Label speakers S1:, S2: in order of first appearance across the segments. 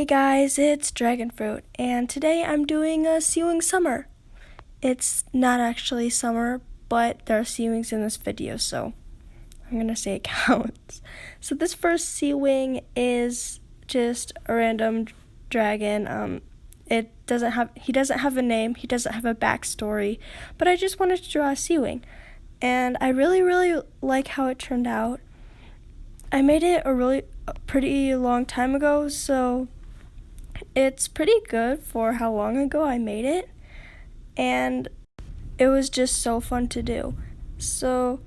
S1: guys, it's Dragon Fruit, and today I'm doing a SeaWing summer. It's not actually summer, but there are SeaWings in this video, so I'm gonna say it counts. So this first SeaWing is just a random dragon. He doesn't have a name, he doesn't have a backstory, but I just wanted to draw a SeaWing, and I really like how it turned out. I made it a pretty long time ago, so it's pretty good for how long ago I made it, and it was just so fun to do. So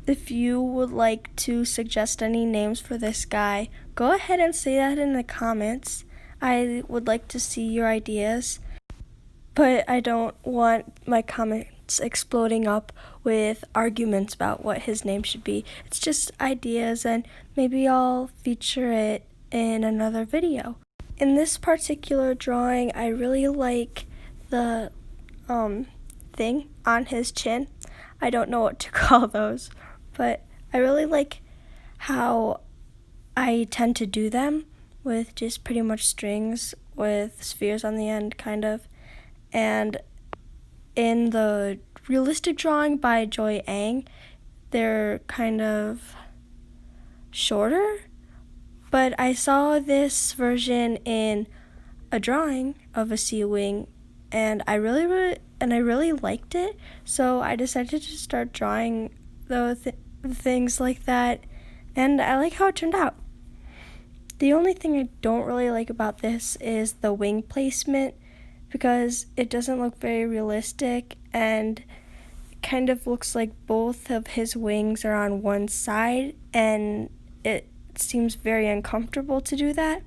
S1: if you would like to suggest any names for this guy, go ahead and say that in the comments. I would like to see your ideas, but I don't want my comments exploding up with arguments about what his name should be. It's just ideas, and maybe I'll feature it in another video. In this particular drawing, I really like the thing on his chin. I don't know what to call those, but I really like how I tend to do them with just pretty much strings with spheres on the end, kind of. And in the realistic drawing by Joy Ang, they're kind of shorter, but I saw this version in a drawing of a SeaWing, and I really liked it, so I decided to start drawing things like that, and I like how it turned out. The only thing I don't really like about this is the wing placement, because it doesn't look very realistic, and it kind of looks like both of his wings are on one side, and it seems very uncomfortable to do that.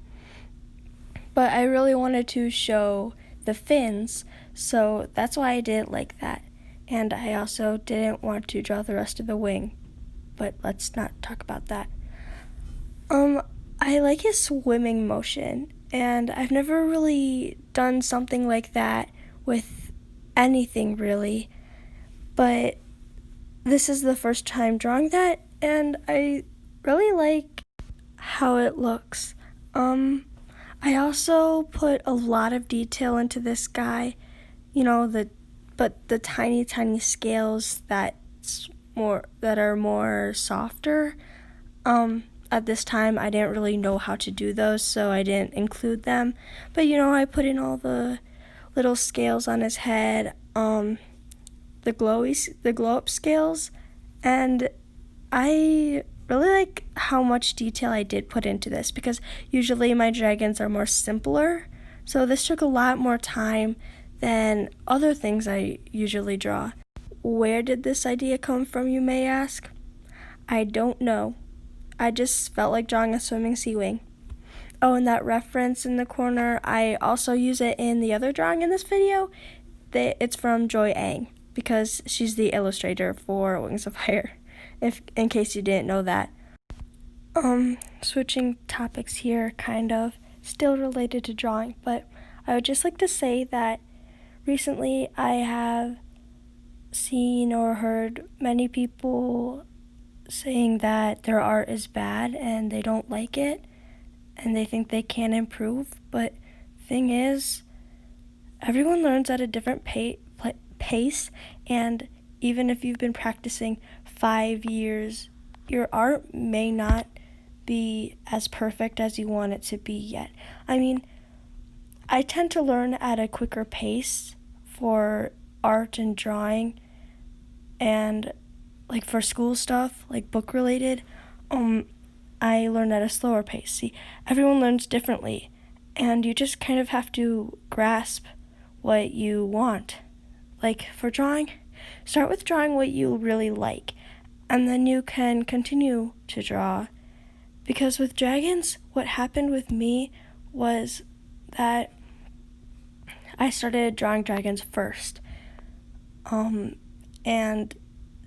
S1: But I really wanted to show the fins, so that's why I did it like that. And I also didn't want to draw the rest of the wing, but let's not talk about that. I like his swimming motion, and I've never really done something like that with anything really, but this is the first time drawing that, and I really like how it looks. I also put a lot of detail into this guy, but the tiny scales that are more softer. At this time, I didn't really know how to do those, so I didn't include them. But I put in all the little scales on his head, the glow up scales, and I really like how much detail I did put into this, because usually my dragons are more simpler, so this took a lot more time than other things I usually draw. Where did this idea come from, you may ask? I don't know. I just felt like drawing a swimming SeaWing. Oh, and that reference in the corner, I also use it in the other drawing in this video. It's from Joy Ang, because she's the illustrator for Wings of Fire, in case you didn't know that. Switching topics here, kind of, still related to drawing, but I would just like to say that recently I have seen or heard many people saying that their art is bad and they don't like it and they think they can improve, but thing is, everyone learns at a different pace, and even if you've been practicing 5 years, your art may not be as perfect as you want it to be yet. I mean, I tend to learn at a quicker pace for art and drawing, and like for school stuff, like book related, I learn at a slower pace. See, everyone learns differently, and you just kind of have to grasp what you want. Like for drawing, start with drawing what you really like, and then you can continue to draw. Because with dragons, what happened with me was that I started drawing dragons first. And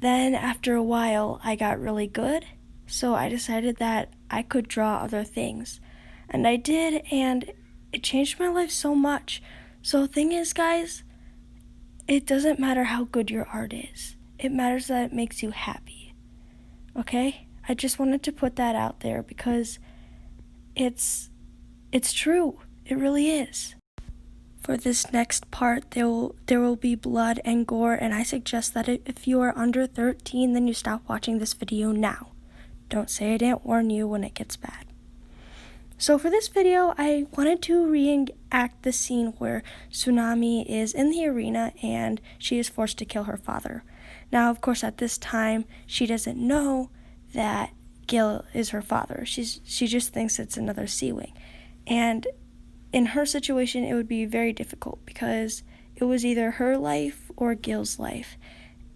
S1: then after a while, I got really good, so I decided that I could draw other things. And I did, and it changed my life so much. So the thing is, guys, it doesn't matter how good your art is. It matters that it makes you happy. Okay? I just wanted to put that out there, because it's It's true. It really is. For this next part, there will be blood and gore, and I suggest that if you are under 13, then you stop watching this video now. Don't say I didn't warn you when it gets bad. So for this video, I wanted to reenact the scene where Tsunami is in the arena and she is forced to kill her father. Now, of course, at this time, she doesn't know that Gill is her father. She just thinks it's another SeaWing. And in her situation, it would be very difficult because it was either her life or Gill's life.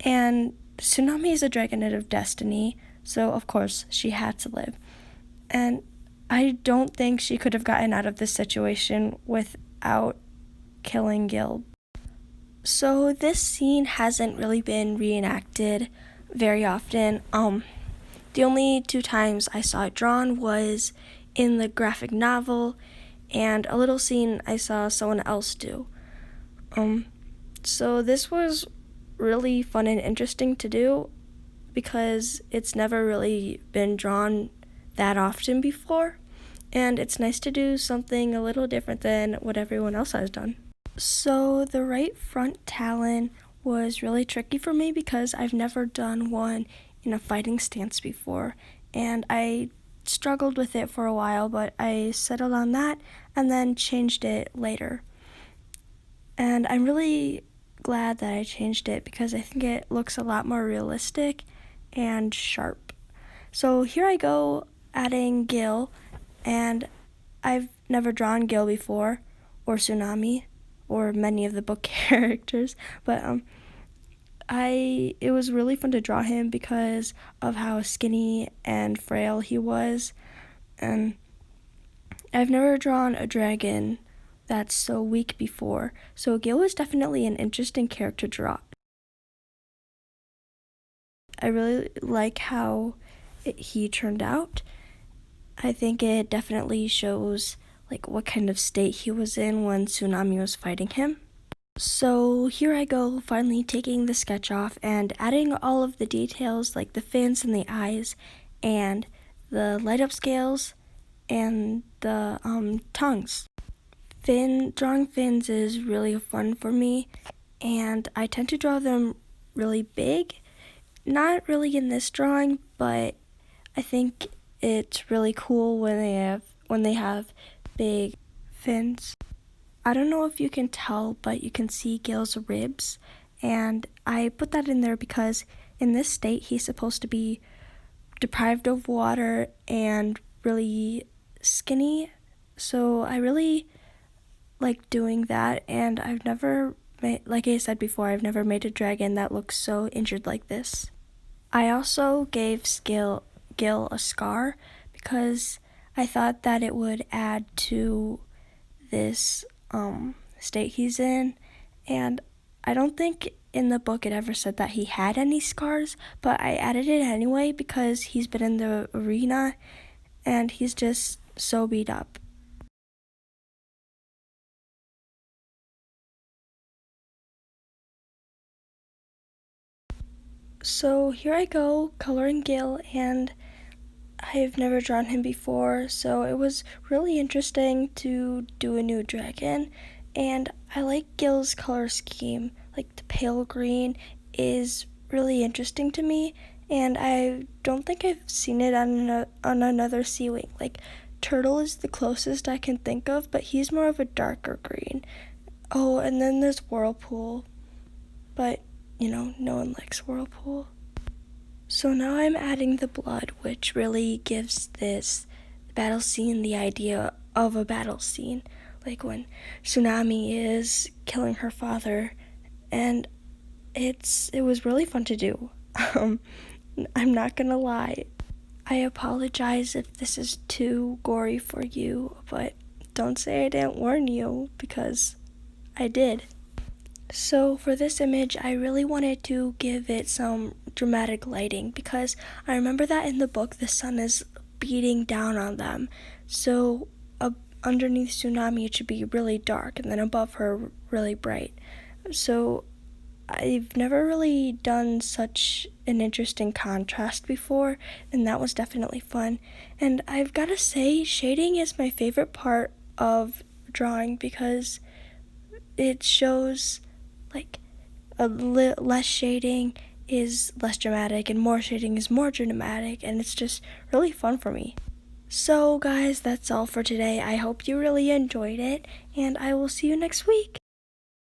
S1: And Tsunami is a dragonet of destiny, so of course she had to live. And I don't think she could have gotten out of this situation without killing Gill. So this scene hasn't really been reenacted very often. The only 2 times I saw it drawn was in the graphic novel and a little scene I saw someone else do. So this was really fun and interesting to do because it's never really been drawn that often before, and it's nice to do something a little different than what everyone else has done. So the right front talon was really tricky for me because I've never done one in a fighting stance before, and I struggled with it for a while, but I settled on that and then changed it later. And I'm really glad that I changed it because I think it looks a lot more realistic and sharp. So here I go adding Gill, and I've never drawn Gill before, or Tsunami, or many of the book characters, but it was really fun to draw him because of how skinny and frail he was, and I've never drawn a dragon that's so weak before, so Gill was definitely an interesting character to draw. I really like how he turned out. I think it definitely shows like what kind of state he was in when Tsunami was fighting him. So here I go, finally taking the sketch off and adding all of the details like the fins and the eyes and the light up scales and the tongues. Drawing fins is really fun for me, and I tend to draw them really big. Not really in this drawing, but I think it's really cool when they have big fins. I don't know if you can tell, but you can see Gill's ribs, and I put that in there because in this state he's supposed to be deprived of water and really skinny, so I really like doing that, and I've never made, like I said before, I've never made a dragon that looks so injured like this. I also gave Gill a scar because I thought that it would add to this state he's in, and I don't think in the book it ever said that he had any scars, but I added it anyway because he's been in the arena and he's just so beat up. So here I go coloring Gill, and I've never drawn him before, so it was really interesting to do a new dragon, and I like Gill's color scheme. Like the pale green is really interesting to me, and I don't think I've seen it on another SeaWing. Like Turtle is the closest I can think of, but he's more of a darker green. Oh, and then there's Whirlpool, but no one likes Whirlpool. So now I'm adding the blood, which really gives this battle scene the idea of a battle scene, like when Tsunami is killing her father, and it was really fun to do. I'm not gonna lie. I apologize if this is too gory for you, but don't say I didn't warn you, because I did. So for this image, I really wanted to give it some dramatic lighting because I remember that in the book the sun is beating down on them. So underneath Tsunami it should be really dark, and then above her really bright. So I've never really done such an interesting contrast before, and that was definitely fun. And I've got to say, shading is my favorite part of drawing because it shows like less shading is less dramatic and more shading is more dramatic, and it's just really fun for me. So guys, that's all for today. I hope you really enjoyed it, and I will see you next week.